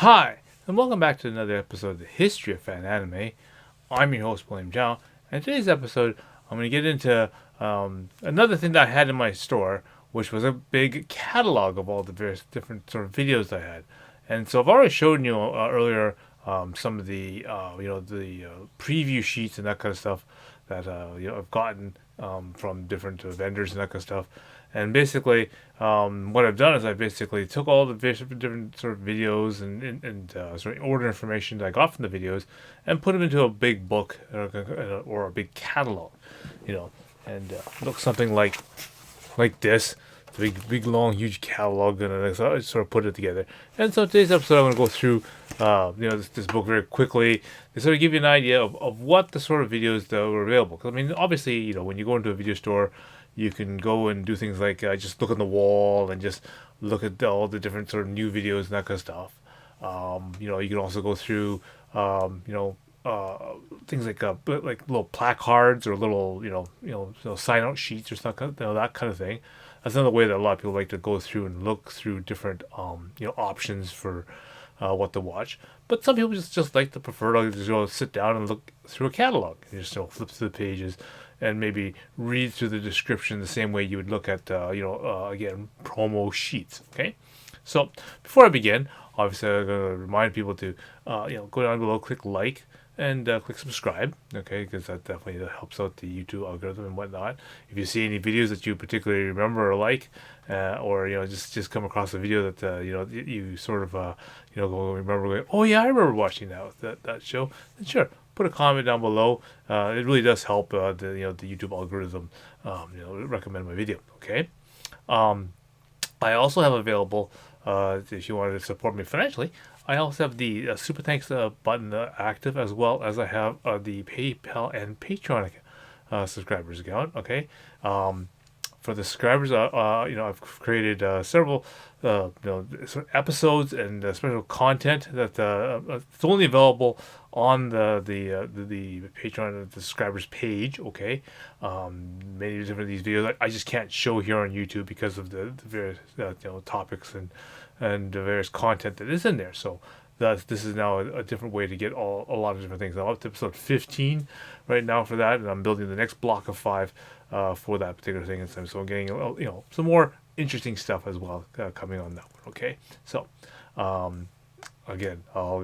Hi, and welcome back to another episode of the History of Fan Anime. I'm your host, William Zhao, and today's episode, I'm going to get into another thing that I had in my store, which was a big catalog of all the various different sort of videos I had. And so I've already shown you earlier some of the the preview sheets and that kind of stuff that I've gotten from different vendors and that kind of stuff. And basically, what I've done is I basically took all the different sort of videos and sort of order information that I got from the videos and put them into a big book or a big catalog, and looks something like this. It's a big, long, huge catalog, and I sort of put it together. And so today's episode, I'm going to go through, this book very quickly to sort of give you an idea of what the sort of videos that were available. Because I mean, obviously, when you go into a video store, you can go and do things like just look on the wall and just look at all the different sort of new videos and that kind of stuff. You can also go through, things like little placards or little, sign out sheets or stuff, that kind of thing. That's another way that a lot of people like to go through and look through different, options for what to watch. But some people just like to prefer to just sit down and look through a catalog and just flip through the pages and maybe read through the description the same way you would look at again, promo sheets. Okay, so before I begin, obviously I'm going to remind people to go down below, click like, and click subscribe, okay, because that definitely helps out the YouTube algorithm and whatnot. If you see any videos that you particularly remember or like, or just come across a video that you sort of go remember, going, oh yeah, I remember watching that show, then sure, put a comment down below. It really does help the YouTube algorithm recommend my video. Okay. I also have available, if you wanted to support me financially, I also have the Super Thanks button active, as well as I have the PayPal and Patreon subscribers account. Okay. For the subscribers, I've created several, sort of episodes and special content that it's only available on the Patreon the subscribers page. Okay, many different of these videos I just can't show here on YouTube because of the various topics and the various content that is in there. So this is now a different way to get a lot of different things. I'm up to episode 15 right now for that, and I'm building the next block of 5 for that particular thing. And so I'm getting some more interesting stuff as well coming on that one. Okay, so again, I'll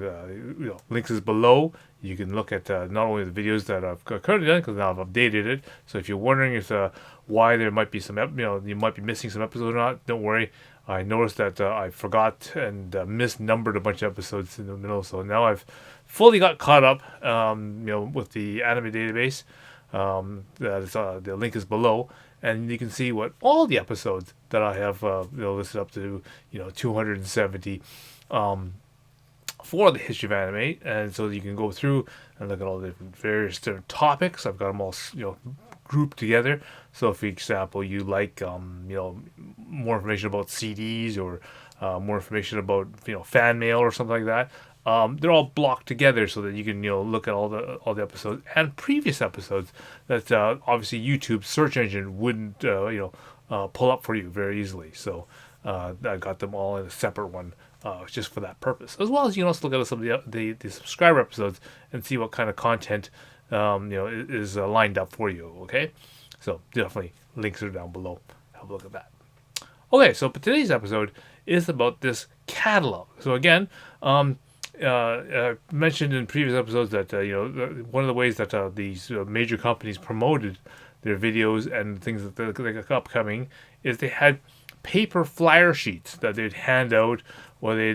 links is below. You can look at not only the videos that I've currently done, because now I've updated it. So if you're wondering if why there might be some you might be missing some episodes or not, don't worry. I noticed that I forgot and misnumbered a bunch of episodes in the middle, so now I've fully got caught up. With the anime database. That is, the link is below, and you can see what all the episodes that I have listed up to 270 for the history of anime, and so you can go through and look at all the various different topics. I've got them all grouped together. So, for example, you like more information about CDs or more information about fan mail or something like that. They're all blocked together so that you can look at all the episodes and previous episodes that obviously YouTube's search engine wouldn't pull up for you very easily. So I got them all in a separate one just for that purpose, as well as you can also look at some of the subscriber episodes and see what kind of content is lined up for you. Okay, so definitely links are down below. Have a look at that. Okay, so today's episode is about this catalog. So again, mentioned in previous episodes that one of the ways that these major companies promoted their videos and things that they're upcoming is they had paper flyer sheets that they'd hand out, or they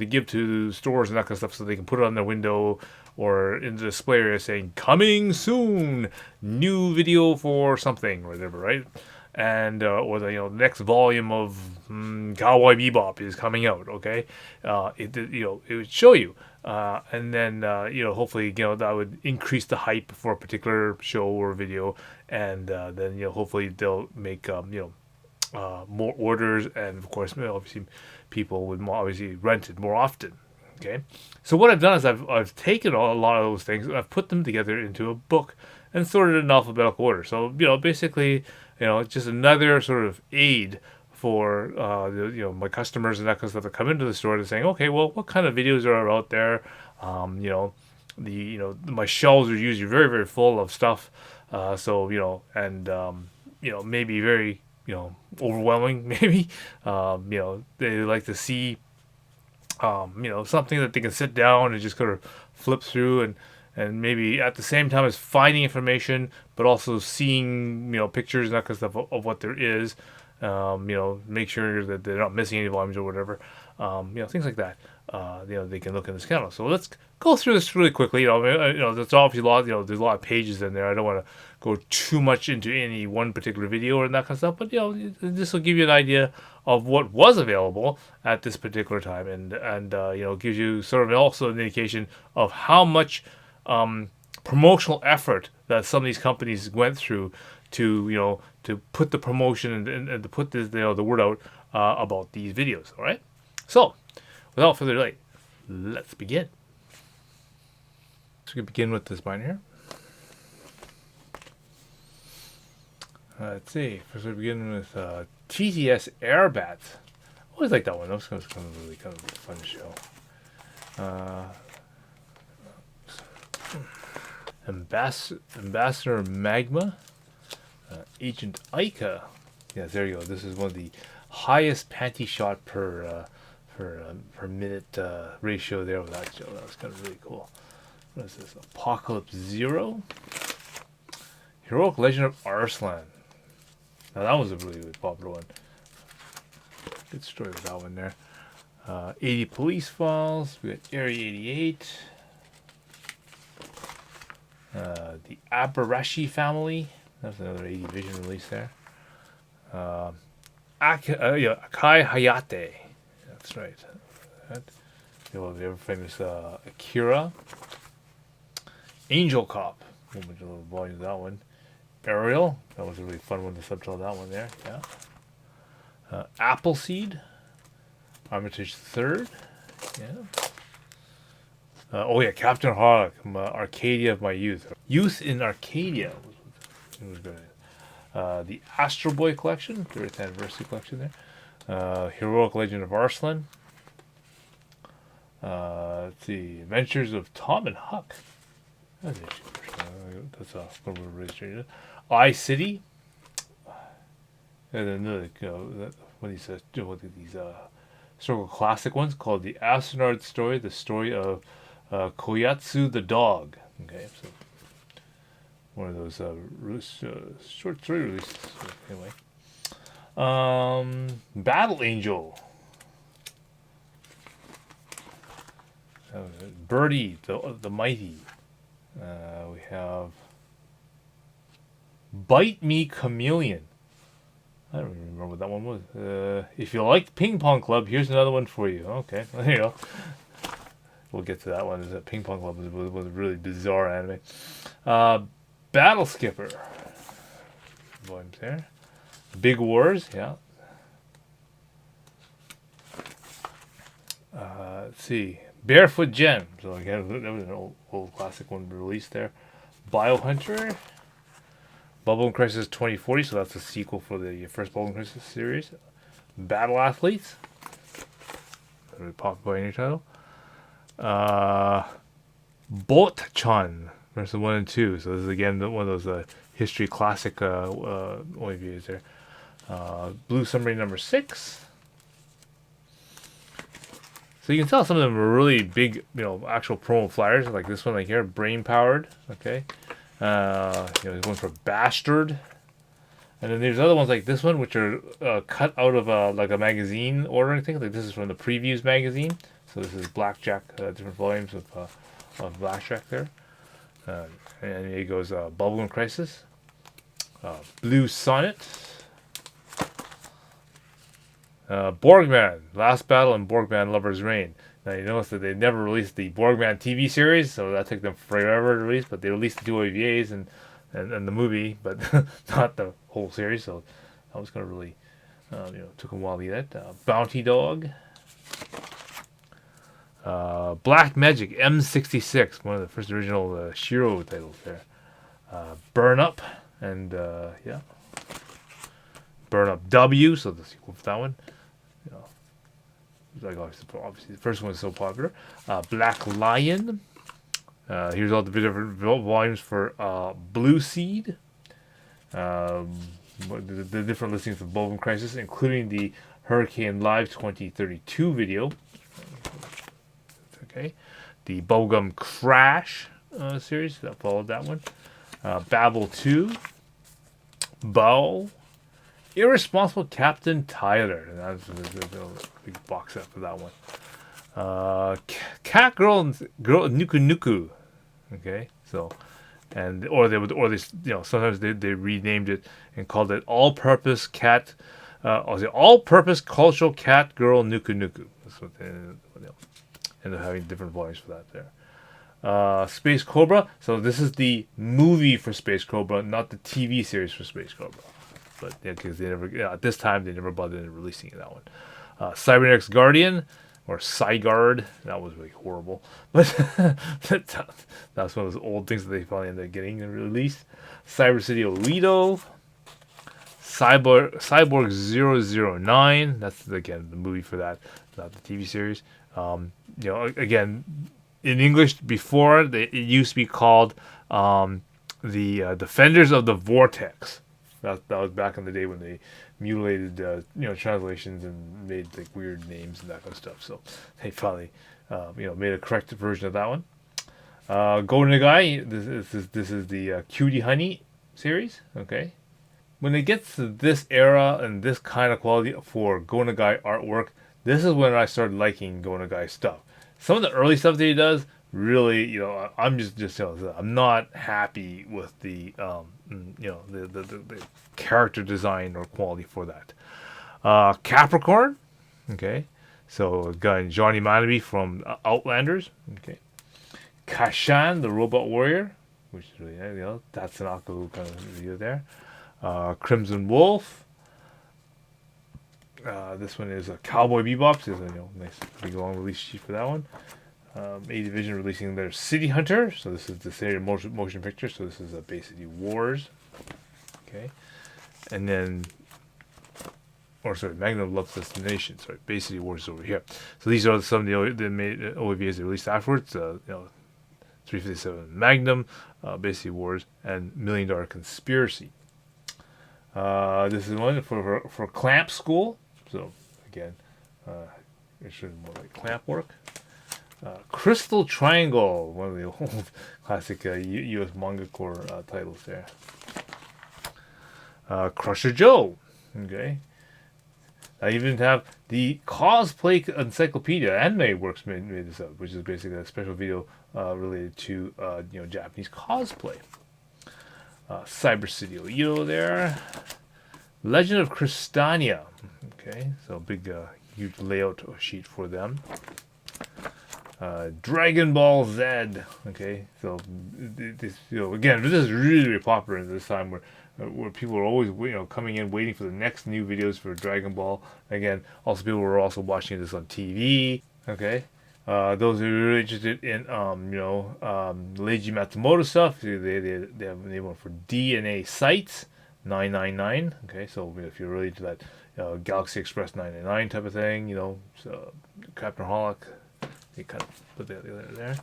give to stores and that kind of stuff, so they can put it on their window or in the display area saying "coming soon, new video for something" or whatever, right? And or the next volume of Cowboy Bebop is coming out. Okay, it would show you, and then hopefully that would increase the hype for a particular show or video, and then hopefully they'll make more orders, and of course obviously people would obviously rent it more often. Okay, so what I've done is I've taken a lot of those things and I've put them together into a book and sorted it in alphabetical order. So basically, it's just another sort of aid for my customers and that kind of stuff that come into the store to saying, okay, well, what kind of videos are out there? My shelves are usually very, very full of stuff. So maybe very overwhelming. Maybe they like to see something that they can sit down and just kind of flip through and maybe at the same time as finding information, but also seeing pictures and that kind of stuff of what there is. Make sure that they're not missing any volumes or whatever. Things like that. They can look in this channel. So let's go through this really quickly. There's obviously a lot. There's a lot of pages in there. I don't want to go too much into any one particular video or that kind of stuff. But this will give you an idea of what was available at this particular time, and gives you sort of also an indication of how much promotional effort that some of these companies went through to put the promotion and to put this the word out about these videos. All right. So without further delay, let's begin. So we can begin with this mine here. Let's see. First, we begin with TTS Airbats. I always like that one. That was kind of really kind of a fun show. Ambassador Magma, Agent Ica. Yes, there you go. This is one of the highest panty shot per minute ratio there with that show. That was kind of really cool. What is this? Apocalypse Zero. Heroic Legend of Arslan. Now that was a really, really popular one. Good story with that one there. 80 Police Files. We got Area 88. The Abarashi Family. That's another 80 Vision release there. Akai Hayate. That's right. The ever famous Akira. Angel Cop. A bunch of little volumes of that one. Ariel. That was a really fun one to subtitle that one there. Yeah. Appleseed. Armitage Third. Yeah. Captain Harlock. Arcadia of My Youth. Youth in Arcadia. It was good. The Astro Boy collection. 30th anniversary collection there. Heroic Legend of Arslan. Let's see. Adventures of Tom and Huck. That's a little bit I City. And then one of these historical classic ones called The Astronaut Story, the story of Koyatsu the dog. Okay, so one of those short story releases. Anyway, Battle Angel. Birdie the Mighty. We have Bite Me Chameleon. I don't even remember what that one was. If you like Ping Pong Club, here's another one for you. Okay, there you go. We'll get to that one. That Ping Pong Club was a really bizarre anime. Battle Skipper. Volumes there. Big Wars, yeah. Let's see. Barefoot Gem. So again, that was an old classic one released there. Biohunter. Bubble Crisis 2040, so that's a sequel for the first Bubble Crisis series. Battle Athletes. Really popular by any title. Boat-chan versus 1 and 2. So this is again one of those history classic OVAs there. Blue Submarine number 6. So you can tell some of them are really big, actual promo flyers, like this one right here, Brain Powered. Okay. There's one for Bastard. And then there's other ones like this one, which are cut out of like a magazine ordering thing. Like this is from the Previews magazine. So this is Blackjack, different volumes of Blackjack there. And here goes Bubblegum Crisis. Blue Sonnet. Borgman, Last Battle and Borgman Lover's Reign. Now you notice that they never released the Borgman TV series, so that took them forever to release, but they released the 2 OVAs and the movie, but not the whole series, so that was going to really, took a while to get that. Bounty Dog. Black Magic M66, one of the first original Shiro titles there. Burn Up, and Burn Up W, so the sequel for that one. You know, like obviously the first one is so popular. Black Lion. Here's all the different volumes for Blue Seed. The different listings of Bovum Crisis, including the Hurricane Live 2032 video. Okay, the Bubblegum Crash series that followed that one. Babel 2, Bow, Irresponsible Captain Tyler, and that's a big box set for that one. Cat Girl Nuku Nuku. Okay, so sometimes they renamed it and called it All-Purpose Cat, All-Purpose Cultural Cat Girl Nuku Nuku. That's what they end up having different volumes for that there. Space Cobra. So this is the movie for Space Cobra, not the TV series for Space Cobra. But yeah, because at this time they never bothered in releasing that one. Cybernetics Guardian, or Cygard. That was really horrible. But that's one of those old things that they finally ended up getting and released. Cyber City Olido. Cyborg 009. That's, again, the movie for that, not the TV series. Again, in English, before, it used to be called the Defenders of the Vortex. That was back in the day when they mutilated translations and made like weird names and that kind of stuff. So they finally made a correct version of that one. Go Nagai. This is the Cutie Honey series. Okay. When it gets to this era and this kind of quality for Go Nagai artwork, this is when I started liking Go Nagai stuff. Some of the early stuff that he does, really, I'm just I'm not happy with the the character design or quality for that. Capricorn, okay, so a guy Johnny Manabe from Outlanders, okay. Kashan, the Robot Warrior, which is really that's an Akalu kind of video there. Crimson Wolf. This one is a Cowboy Bebop. There's a nice big long release sheet for that one. A Division releasing their City Hunter. So this is the series motion picture. So this is Bay City Wars. Okay. And then, Magnum Love Destination. Sorry, Bay City Wars is over here. So these are some of the OVAs they released afterwards. 357 Magnum, Bay City Wars, and $1 Million Conspiracy. This is one for Clamp School. So again, it's more like clamp work. Crystal Triangle, one of the old classic U.S. Manga Corps titles there. Crusher Joe. Okay. I even have the Cosplay Encyclopedia. Anime Works made this up, which is basically a special video related to Japanese cosplay. Cyber City Oido there. Legend of Crystania. Okay, so big, huge layout sheet for them. Dragon Ball Z. Okay, so this, again, this is really popular at this time where people are always, coming in waiting for the next new videos for Dragon Ball. Again, also people were also watching this on TV. Okay. Those who are really interested in, Leiji Matsumoto stuff, they have a name one for DNA Sites 999. Okay, so if you're really into that Galaxy Express 999 type of thing, so Captain Holoc, they kind of put that there.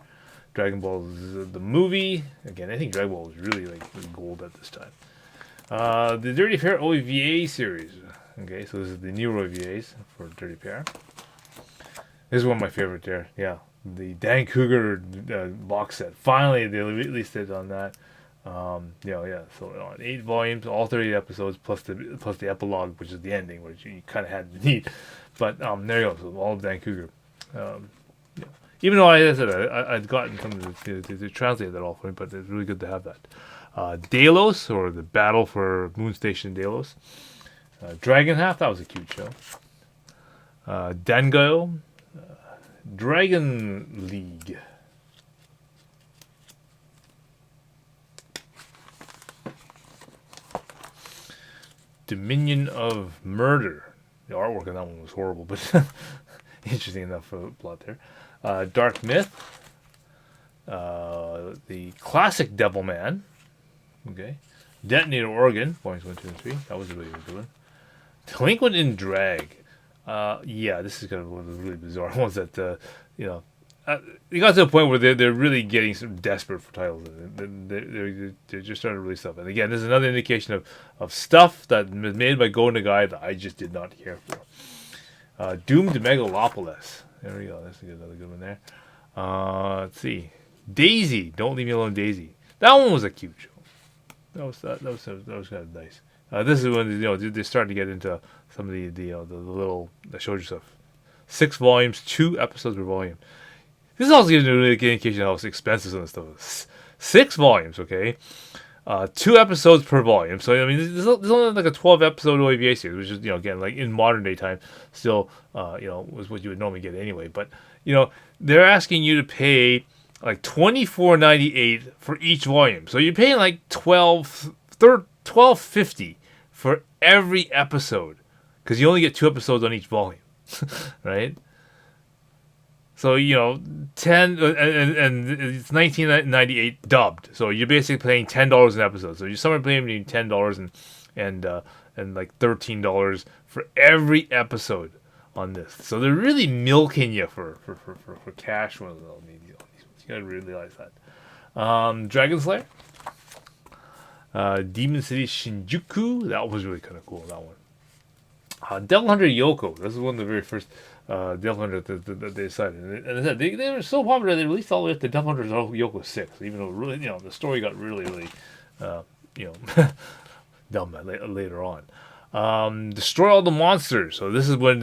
Dragon Ball is the movie. Again, I think Dragon Ball was really gold at this time. The Dirty Pair OVA series. Okay, so this is the new OVAs for Dirty Pair. This is one of my favorite there. Yeah, the Dan Cougar box set. Finally, they released it on that. So on 8 volumes, all 30 episodes, plus the epilogue, which is the ending, which you kind of had to need. But there you go. So all of Dan Cougar. Even though I'd gotten some of to translate that all for me, but it's really good to have that. Delos, or the Battle for Moon Station Delos. Dragon Half, that was a cute show. Dango. Dragon League. Dominion of Murder. The artwork on that one was horrible, but interesting enough for the plot there. Dark Myth. The classic Devilman. Okay. Detonator Oregon, points 1, 2, and 3. That was a really good one. Delinquent in Drag. Yeah, this is kind of one of the really bizarre ones that you know. It got to a point where they're really getting some desperate for titles. They're just starting to release stuff. And again, this is another indication of stuff that was made by Go Nagai that I just did not care for. Doomed Megalopolis. There we go. That's another good one there. Let's see. Daisy. Don't Leave Me Alone, Daisy. That one was a cute show. That was kind of nice. This is when they're starting to get into some of the little the shoujo stuff. 6 volumes, 2 episodes per volume. This is also giving a really good indication of how expensive some of this stuff is. 6 volumes, okay? 2 episodes per volume. So, I mean, there's only like a 12 episode OVA series, which is, again, like in modern day time, still, was what you would normally get anyway. But, they're asking you to pay like $24.98 for each volume. So you're paying like $12.50 for every episode because you only get 2 episodes on each volume, right? So 10 and it's 1998 dubbed. So you're basically paying $10 an episode. So you're somewhere paying between $10 and like $13 for every episode on this. So they're really milking you for cash on these ones. You gotta realize that. Dragon Slayer, Demon City Shinjuku. That was really kind of cool. That one. Devil Hunter Yoko. This is one of the very first Devil Hunter that they decided. And they were so popular they released all the way up to Devil Hunter Yoko 6. Even though really the story got really dumb later on. Destroy all the monsters. So this is when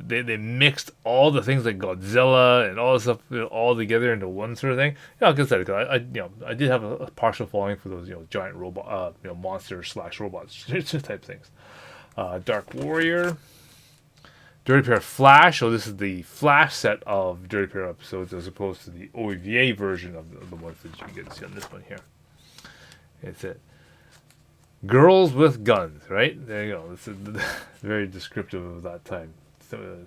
they mixed all the things like Godzilla and all this stuff all together into one sort of thing. Like I said, I did have a partial following for those giant robot monster / robots type things. Dark Warrior, Dirty Pair Flash. So this is the Flash set of Dirty Pair episodes as opposed to the OVA version of the ones that you can get to see on this one here. It's it. Girls with Guns, right? There you go. This is very descriptive of that time,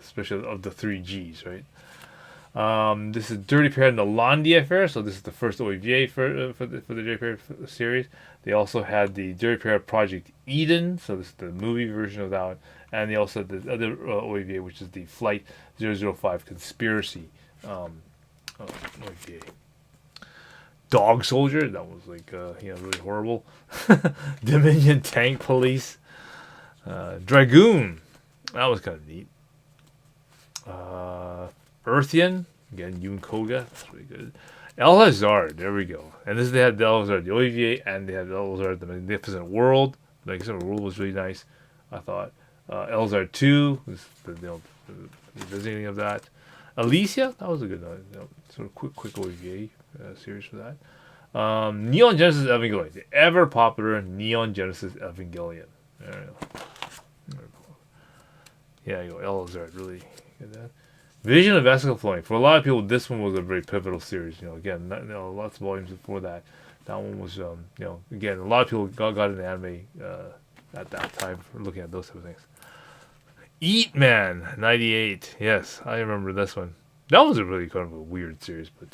especially of the 3 Gs, right? This is Dirty Pair Nalandi Affair, so this is the first OVA for the Dirty Pair series. They also had the Dirty Pair Project Eden, so this is the movie version of that one. And they also had the other OVA, which is the Flight 005 Conspiracy OVA. Dog Soldier, that was like really horrible. Dominion Tank Police. Dragoon, that was kind of neat. Earthian, again, Yun Koga, that's really good. El Hazard, there we go. And they had the El Hazard, the OVA, and they had El Hazard, the Magnificent World. The Magnificent World was really nice, I thought. El Hazard 2, was the visiting of that. Alicia, that was a good sort of quick OVA series for that. Neon Genesis Evangelion, the ever popular Neon Genesis Evangelion. There you go. Yeah, you go. El Hazard, really good that. Vision of Escaflowne. For a lot of people, this one was a very pivotal series. Again, lots of volumes before that. That one was, again, a lot of people got into anime at that time for looking at those type of things. Eat Man 98. Yes, I remember this one. That was a really kind of a weird series, but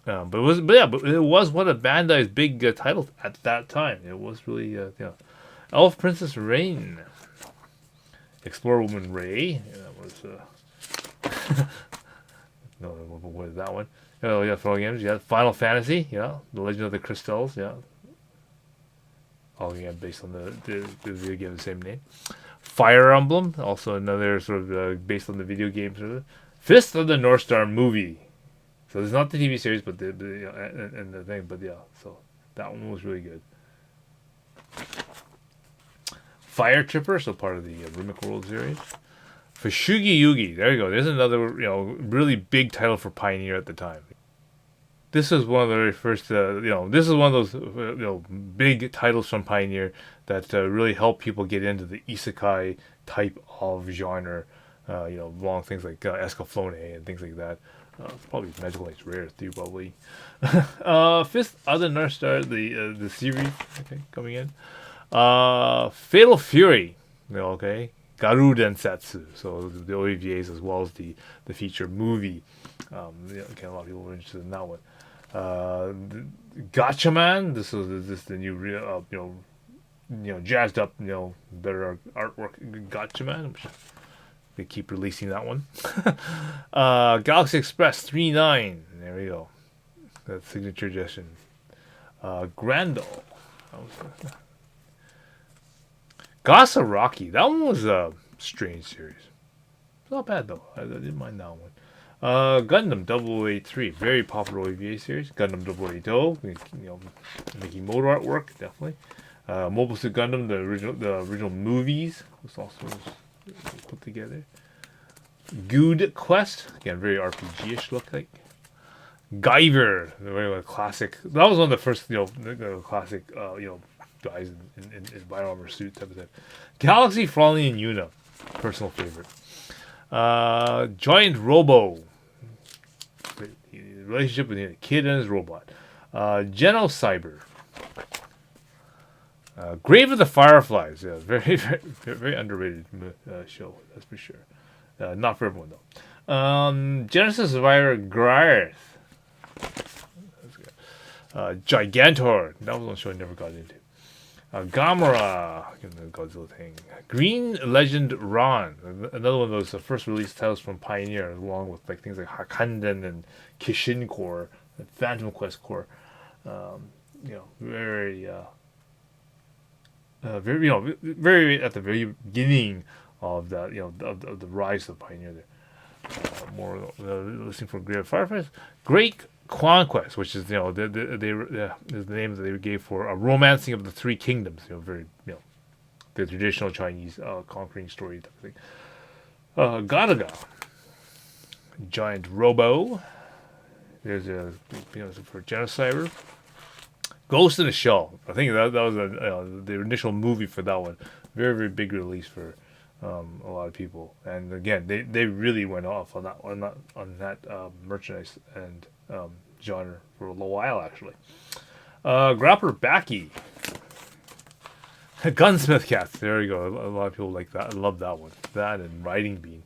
it was one of Bandai's big titles at that time. It was really Elf Princess Rain, Explorer Woman Ray. That was no, what is that one? Oh, yeah, for games. Yeah, Final Fantasy. Yeah, The Legend of the Crystals. Yeah, all again based on the video game of the same name. Fire Emblem, also another sort of based on the video game sort of. Fist of the North Star movie. So it's not the TV series, but and the thing, but yeah. So that one was really good. Fire Tripper, so part of the Runic World series. Fushigi Yugi, there you go. There's another really big title for Pioneer at the time. This is one of the very first, this is one of those big titles from Pioneer that really helped people get into the isekai type of genre. Long things like Escaflowne and things like that. Probably Magical Knight's Rare too, probably. Fist of the North Star, the series, coming in. Fatal Fury, okay. Garu Densetsu, so the OVAs as well as the feature movie. Again, a lot of people were interested in that one. Gatchaman, this is the new jazzed up, better artwork. Gotcha, man. They keep releasing that one. Galaxy Express 3-9. There we go. That signature edition. Grandal. Gasa Rocky. That one was a strange series. Not bad though. I didn't mind that one. Gundam 083, very popular OVA series. Gundam 080, making motor artwork definitely. Mobile Suit Gundam, the original movies was also put together. Good Quest, again very RPG-ish look like. Guyver, the very classic. That was one of the first, the classic, guys in body armor suit type of thing. Galaxy Frawley and Yuna, personal favorite. Giant Robo, the relationship between a kid and his robot. Genocyber. Grave of the Fireflies, yeah, very, very, very underrated show, that's for sure. Not for everyone though. Genesis Survivor Garth. That's good. Gigantor, that was one show I never got into. Gamera, the Godzilla thing. Green Legend Ron, another one of those first release titles from Pioneer, along with things like Hakanden and Kishin Core, and Phantom Quest Core. Very, very at the very beginning of that, of the rise of Pioneer there. More listening for Great Fireflies. Great Conquest, which is the name that they gave for a romancing of the three kingdoms. Very the traditional Chinese conquering story type of thing. Galaga, Giant Robo. There's for Genocider. Ghost in the Shell. I think that was the initial movie for that one. Very, very big release for a lot of people. And again, they really went off on that merchandise and genre for a little while actually. Grappler Baki. Gunsmith Cats. There you go. A lot of people like that. I love that one. That and Riding Bean.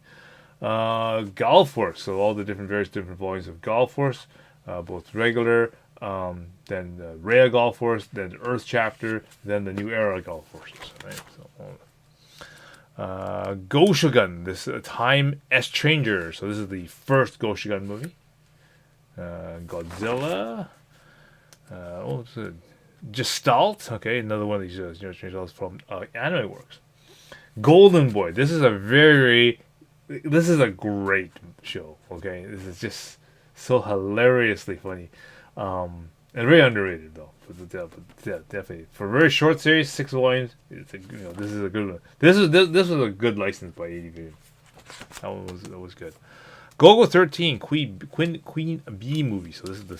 Gal Force. So all the various different volumes of Gal Force, both regular. Then the Rhea Gal Force, then the Earth chapter, then the New Era Gal Forces. Right? So, Goshogun, this Time Estranger. So this is the first Goshogun movie. Godzilla. What's it? Gestalt. Okay, another one of these strange titles from Anime Works. Golden Boy. This is a great show. Okay, this is just so hilariously funny. And very underrated though. But definitely for a very short series, 6 volumes. This is a good one. This was a good license by ADV. That was good. Gogo 13 Queen Bee movie. So this is the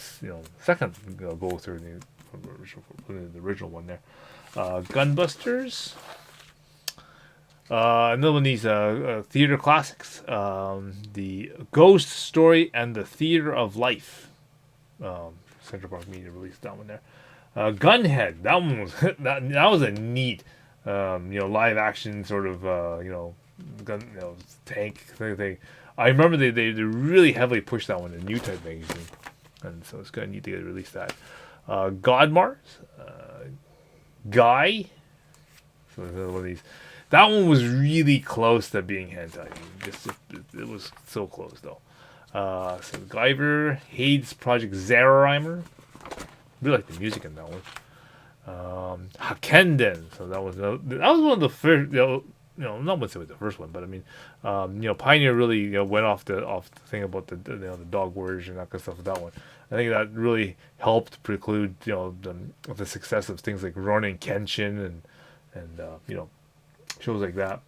second Gogo 13 from the original one there. Gunbusters. Another one of these theater classics. The Ghost Story and the Theater of Life. Central Park Media released that one there. Gunhead, that one was that was a neat, live action sort of gun, tank thing. I remember they really heavily pushed that one in New Type magazine, and so it's kind of neat to get released that. Godmars, Guy, so another one of these. That one was really close to being hentai. It was so close though. So Guyver, Hades Project Zerarimer. Really like the music in that one. Hakenden. So that was one of the first. Not once it was the first one, but I mean, Pioneer really went off the thing about the dog warriors and that kind of stuff with that one. I think that really helped preclude the success of things like Ronin Kenshin and shows like that.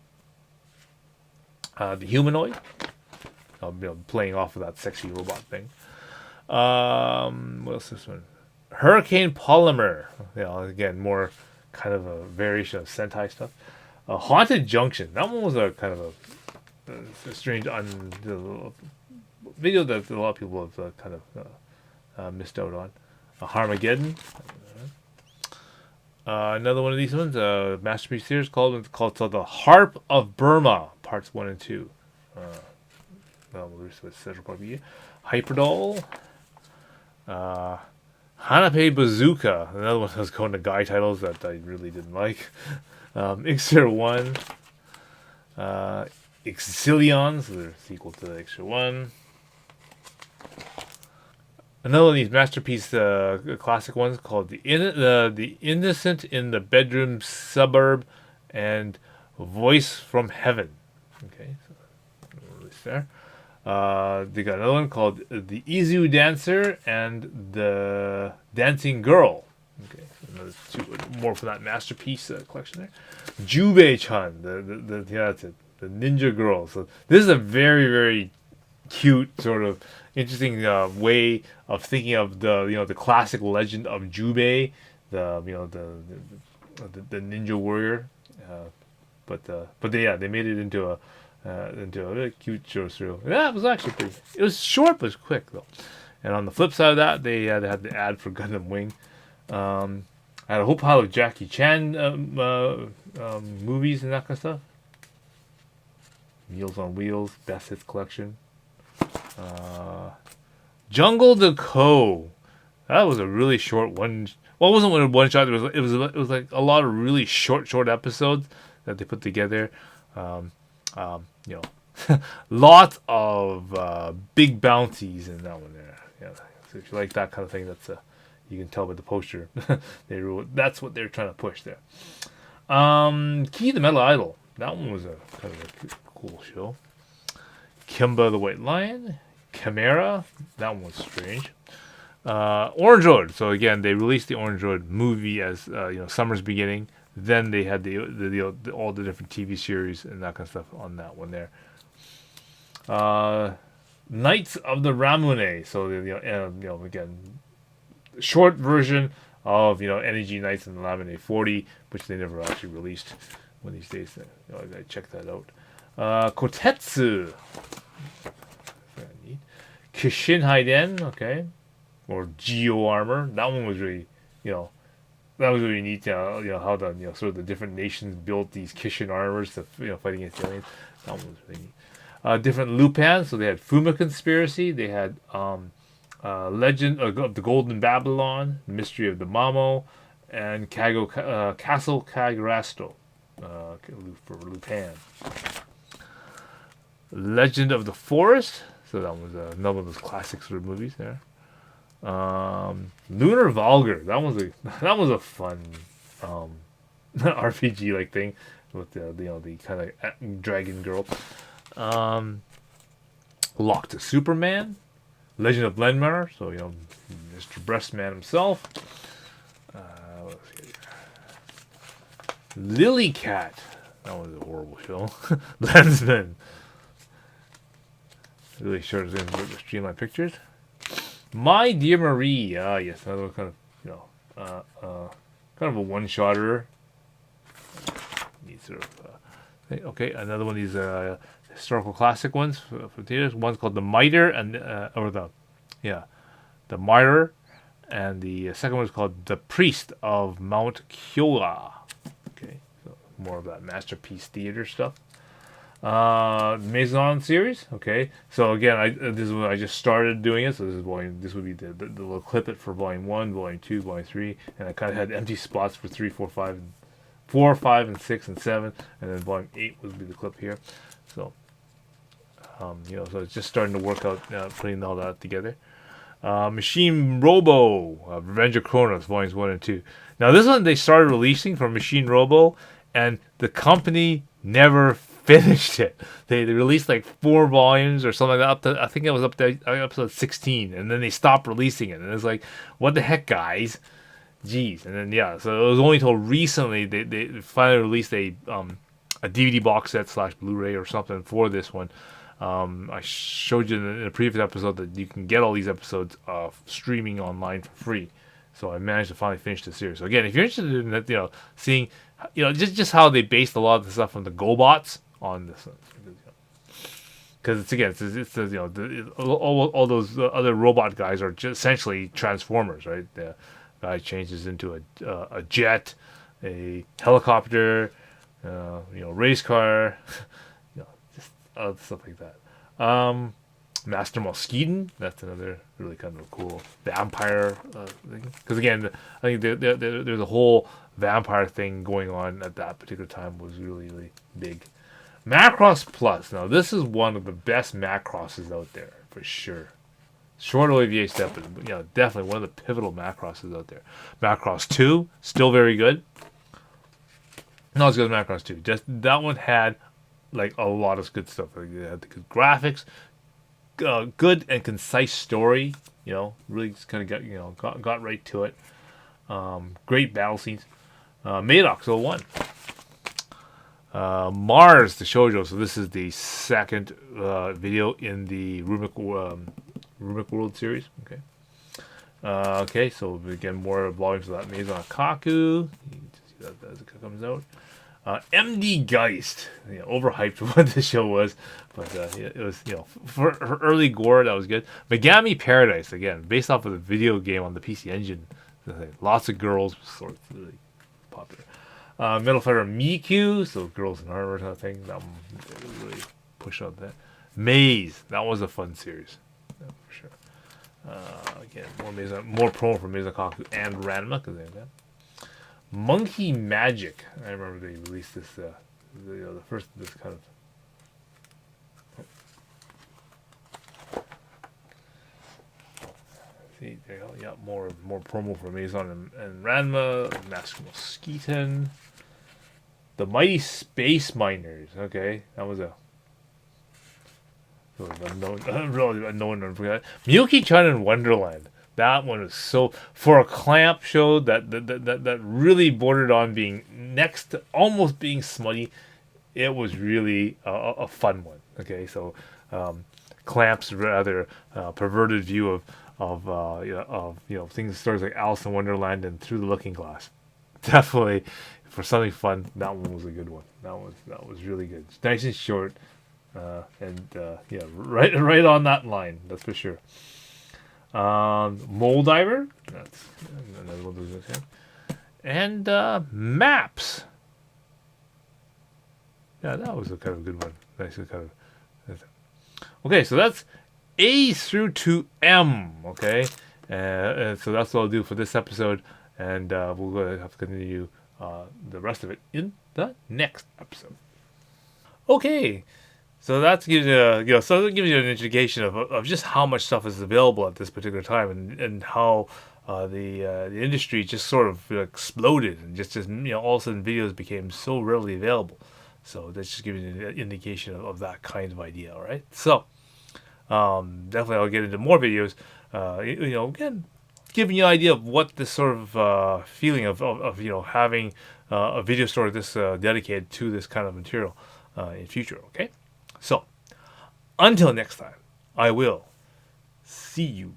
The Humanoid. Playing off of that sexy robot thing. What else is this one? Hurricane Polymer. Again, more kind of a variation of Sentai stuff. Haunted Junction. That one was a kind of a strange video that a lot of people have kind of missed out on. Harmageddon. Another one of these ones, Masterpiece Series called The Harp of Burma, parts 1 and 2. With Central Park Media. Hyperdoll. Hanape Bazooka. Another one that was going to guy titles that I really didn't like. Ixer 1. Ixilion, so they're sequel to the Ixer 1. Another one of these masterpiece classic ones called the Innocent in the Bedroom Suburb and Voice from Heaven. Okay, so release there. They got another one called The Izu Dancer and The Dancing Girl. Okay, so another two more for that masterpiece collection there. Jubei-chan, yeah, that's it, the ninja girl. So this is a very, very cute sort of interesting way of thinking of the classic legend of Jubei, the ninja warrior. They made it into a really cute show through. Yeah, it was actually pretty. It was short, but it was quick though. And on the flip side of that, they had the ad for Gundam Wing. I had a whole pile of Jackie Chan movies and that kind of stuff. Meals on Wheels, Best Hits Collection. Jungle de Co. That was a really short one. Well, it wasn't one shot. It was like a lot of really short episodes that they put together. You know, lots of big bounties in that one there. Yeah, so if you like that kind of thing, that's you can tell by the poster. That's what they're trying to push there. Key the Metal Idol. That one was a kind of a cool show. Kimba the White Lion. Chimera. That one was strange. Orange Road. So again, they released the Orange Road movie as summer's beginning. Then they had all the different TV series and that kind of stuff on that one there. Knights of the Ramune. So again, short version of Energy Knights and the Ramune 40, which they never actually released one of these days. I gotta check that out. Kotetsu. Kishin Haiden, okay, or Geo Armor. That one was really, that was really neat. How the sort of the different nations built these Kishin armors to fight against the aliens. That one was really neat. Different Lupin. So they had Fuma Conspiracy. They had Legend of the Golden Babylon, Mystery of the Mamo, and Castle Cagrasto for Lupin. Legend of the Forest. So that was another of those classic sort of movies there. Lunar Vulgar. That was a fun RPG like thing with the kind of dragon girl. Locked to Superman. Legend of Lenmar. So Mr. Breastman himself. Lily Cat. That was a horrible show. Lensman. Really short in streamline pictures. My Dear Marie. Yes, another kind of kind of a one-shotter. Sort of, okay, another one of these historical classic ones for theaters. One's called The Mitre The Mitre, and the second one is called The Priest of Mount Kyola. Okay, so more of that masterpiece theater stuff. Maison series. Okay, so again, this is when I just started doing it. So this would be the little clip it for volume 1, volume 2, volume 3, and I kind of had empty spots for 3, 4, 5, 5, 6, and 7, and then volume 8 would be the clip here. So so it's just starting to work out, putting all that together. Machine Robo, Revenge of Kronos, volumes 1 and 2. Now this one they started releasing from Machine Robo, and the company never finished it. They released like 4 volumes or something like that. I think it was up to episode 16, and then they stopped releasing it. And it's like, what the heck, guys? Jeez. And then so it was only until recently they finally released a DVD box set / Blu-ray or something for this one. I showed you in a previous episode that you can get all these episodes streaming online for free. So I managed to finally finish the series. So again, if you're interested in that, seeing just how they based a lot of the stuff from the GoBots on this, because all those other robot guys are just essentially Transformers, right? The guy changes into a jet, a helicopter, race car, just stuff like that. Master Mosquito. That's another really kind of cool vampire thing. Because again, I think there's a whole vampire thing going on at that particular time. Was really really big. Macross Plus. Now this is one of the best Macrosses out there for sure. Short OVA step, but definitely one of the pivotal Macrosses out there. Macross 2, still very good. Not as good as Macross 2. Just that one had like a lot of good stuff. Like, it had the good graphics, good and concise story. Really just kind of got right to it. Great battle scenes. Madox 01. Mars the Shoujo. So this is the second video in the Rubik World series. Okay. Okay, so again, more volumes of that Maison Kaku. You can see that as it comes out. MD Geist. Overhyped what the show was, but it was, for early gore, that was good. Megami Paradise, again, based off of the video game on the PC Engine. Lots of girls, sort of really popular. Metal Fighter Miku, so girls in armor kind of thing. That one really pushed out that. Maze, that was a fun series. Yeah, for sure. Again, more promo for Mizukaku and Ranma because they have that. Monkey Magic. I remember they released this. The first of this kind of. See, there you go. Yeah, more promo for Maison and Ranma. Master Mosquito. The Mighty Space Miners. Okay, that was a. Really unknown. Miyuki-chan in Wonderland. That one was so, for a clamp show that really bordered on being next to almost being smutty. It was really a fun one. Okay, so Clamp's rather perverted view of things, stories like Alice in Wonderland and Through the Looking Glass. Definitely for something fun. That one was a good one. That was really good. It's nice and short. Right on that line, that's for sure. Mole Diver, that's another one of those. And Maps. Yeah, that was a kind of good one. Nice kind of. Okay, so that's A through to M. Okay, so that's what I'll do for this episode, and we'll go have to continue the rest of it in the next episode. Okay. So that gives you, so that gives you an indication of just how much stuff is available at this particular time, and how the industry just sort of exploded, and just all of a sudden videos became so readily available. So that's just giving you an indication of that kind of idea. All right. So definitely I'll get into more videos. Again, giving you an idea of what this sort of feeling of having a video store this dedicated to this kind of material in future. Okay. So, until next time, I will see you